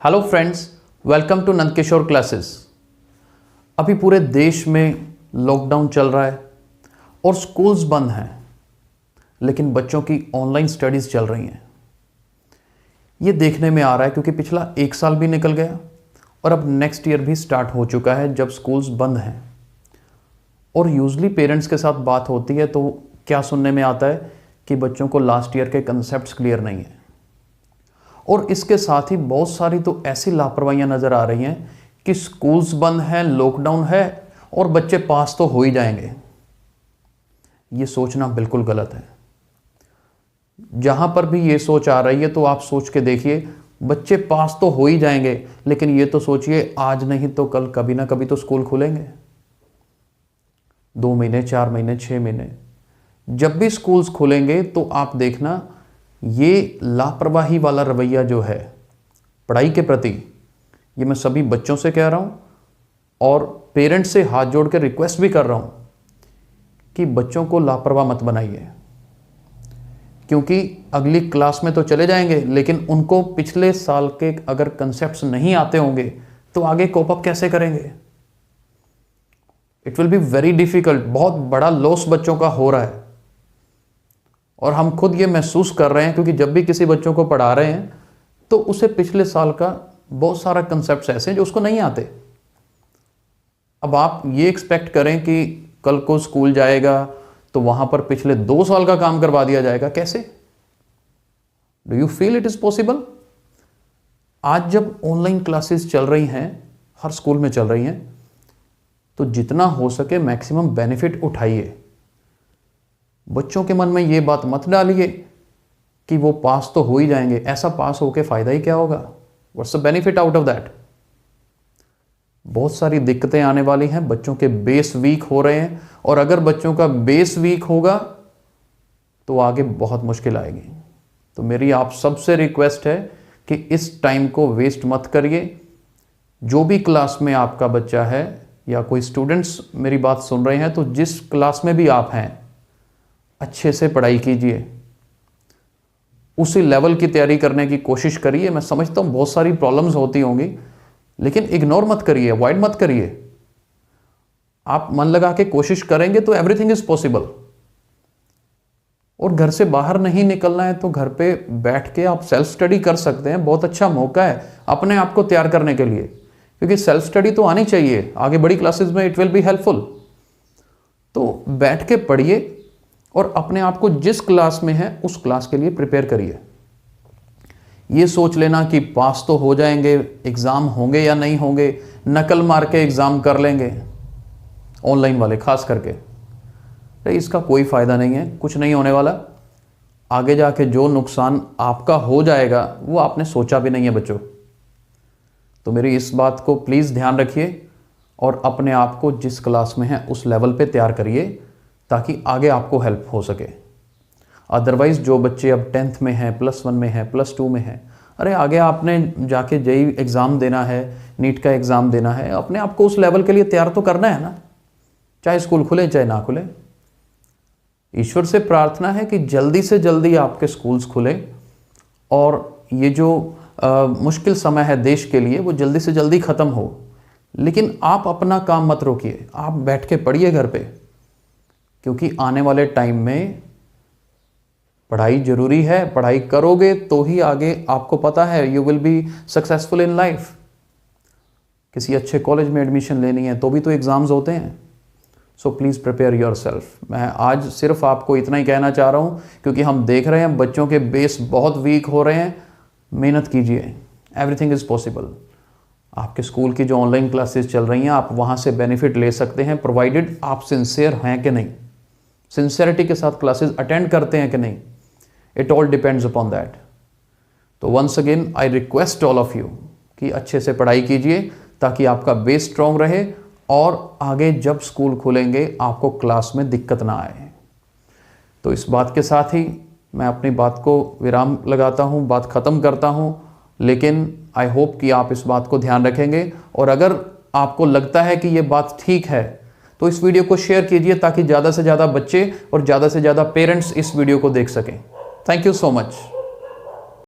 Hello friends, welcome to Nandkishore classes. अभी पूरे देश में लॉकडाउन चल रहा है और स्कूल्स बंद हैं, लेकिन बच्चों की ऑनलाइन स्टडीज़ चल रही हैं। ये देखने में आ रहा है क्योंकि पिछला एक साल भी निकल गया और अब नेक्स्ट ईयर भी स्टार्ट हो चुका है जब स्कूल्स बंद हैं। और यूजली पेरेंट्स के साथ बात होती है तो क्या सुनने में आता है कि बच्चों को लास्ट ईयर के कंसेप्ट्स क्लियर नहीं है। और इसके साथ ही बहुत सारी तो ऐसी लापरवाहियां नज़र आ रही हैं कि स्कूल्स बंद हैं, लॉकडाउन है और बच्चे पास तो हो ही जाएंगे। ये सोचना बिल्कुल गलत है। जहां पर भी ये सोच आ रही है तो आप सोच के देखिए, बच्चे पास तो हो ही जाएंगे, लेकिन ये तो सोचिए आज नहीं तो कल कभी ना कभी तो स्कूल खुलेंगे। 2 महीने, 4 महीने, 6 महीने, जब भी स्कूल्स खुलेंगे तो आप देखना ये लापरवाही वाला रवैया जो है पढ़ाई के प्रति, ये मैं सभी बच्चों से कह रहा हूं और पेरेंट्स से हाथ जोड़ के रिक्वेस्ट भी कर रहा हूं कि बच्चों को लापरवाह मत बनाइए। क्योंकि अगली क्लास में तो चले जाएंगे, लेकिन उनको पिछले साल के अगर कंसेप्ट्स नहीं आते होंगे तो आगे कोप अप कैसे करेंगे? It will be very difficult. बहुत बड़ा लॉस बच्चों का हो रहा है और हम खुद ये महसूस कर रहे हैं, क्योंकि जब भी किसी बच्चों को पढ़ा रहे हैं तो उसे पिछले साल का बहुत सारा कंसेप्ट्स ऐसे हैं जो उसको नहीं आते। अब आप ये एक्सपेक्ट करें कि कल को स्कूल जाएगा तो वहां पर पिछले 2 साल का काम करवा दिया जाएगा, कैसे? Do you feel it is possible? आज जब ऑनलाइन क्लासेस चल रही हैं, हर स्कूल में चल रही हैं, तो जितना हो सके मैक्सिमम बेनिफिट उठाइए। बच्चों के मन में ये बात मत डालिए कि वो पास तो हो ही जाएंगे। ऐसा पास होके फायदा ही क्या होगा? What's the benefit out of that? बहुत सारी दिक्कतें आने वाली हैं, बच्चों के बेस वीक हो रहे हैं और अगर बच्चों का बेस वीक होगा तो आगे बहुत मुश्किल आएगी। तो मेरी आप सबसे रिक्वेस्ट है कि इस टाइम को वेस्ट मत करिए। जो भी क्लास में आपका बच्चा है या कोई स्टूडेंट्स मेरी बात सुन रहे हैं, तो जिस क्लास में भी आप हैं अच्छे से पढ़ाई कीजिए, उसी लेवल की तैयारी करने की कोशिश करिए। मैं समझता हूं बहुत सारी प्रॉब्लम्स होती होंगी, लेकिन इग्नोर मत करिए, अवॉइड मत करिए। आप मन लगा के कोशिश करेंगे तो एवरीथिंग इज पॉसिबल। और घर से बाहर नहीं निकलना है तो घर पे बैठ के आप सेल्फ स्टडी कर सकते हैं। बहुत अच्छा मौका है अपने आप को तैयार करने के लिए, क्योंकि सेल्फ स्टडी तो आनी चाहिए, आगे बड़ी क्लासेस में इट विल बी हेल्पफुल। तो बैठ के पढ़िए और अपने आप को जिस क्लास में है उस क्लास के लिए प्रिपेयर करिए। ये सोच लेना कि पास तो हो जाएंगे, एग्ज़ाम होंगे या नहीं होंगे, नकल मार के एग्ज़ाम कर लेंगे ऑनलाइन वाले खास करके, तो इसका कोई फ़ायदा नहीं है, कुछ नहीं होने वाला। आगे जाके जो नुकसान आपका हो जाएगा वो आपने सोचा भी नहीं है बच्चों। तो मेरी इस बात को प्लीज़ ध्यान रखिए और अपने आप को जिस क्लास में है उस लेवल पे तैयार करिए ताकि आगे आपको हेल्प हो सके। अदरवाइज़ जो बच्चे अब 10th में हैं, +1 में हैं, +2 में हैं, अरे आगे आपने जाके जेईई एग्ज़ाम देना है, नीट का एग्ज़ाम देना है, अपने आप को उस लेवल के लिए तैयार तो करना है ना, चाहे स्कूल खुले चाहे ना खुले। ईश्वर से प्रार्थना है कि जल्दी से जल्दी आपके स्कूल्स खुले और ये जो मुश्किल समय है देश के लिए वो जल्दी से जल्दी ख़त्म हो। लेकिन आप अपना काम मत रोकिए, आप बैठ के पढ़िए घर पे, क्योंकि आने वाले टाइम में पढ़ाई जरूरी है। पढ़ाई करोगे तो ही आगे आपको पता है you will be successful in life. किसी अच्छे कॉलेज में एडमिशन लेनी है तो भी तो एग्ज़ाम्स होते हैं। So please prepare yourself. मैं आज सिर्फ आपको इतना ही कहना चाह रहा हूँ, क्योंकि हम देख रहे हैं बच्चों के बेस बहुत वीक हो रहे हैं। मेहनत कीजिए, एवरीथिंग इज़ पॉसिबल। आपके स्कूल की जो ऑनलाइन क्लासेस चल रही हैं आप वहाँ से बेनिफिट ले सकते हैं, प्रोवाइडेड आप सिंसियर हैं कि नहीं, सिंसियरिटी के साथ क्लासेस अटेंड करते हैं कि नहीं। It all depends upon that. तो once again I request all of you कि अच्छे से पढ़ाई कीजिए ताकि आपका बेस स्ट्रॉन्ग रहे और आगे जब स्कूल खुलेंगे आपको क्लास में दिक्कत ना आए। तो इस बात के साथ ही मैं अपनी बात को विराम लगाता हूँ, बात ख़त्म करता हूँ। लेकिन आई होप कि आप इस बात को ध्यान रखेंगे और अगर आपको लगता है कि ये बात ठीक है तो इस वीडियो को शेयर कीजिए ताकि ज़्यादा से ज़्यादा बच्चे और ज़्यादा से ज़्यादा पेरेंट्स इस वीडियो को देख सकें। Thank you so much.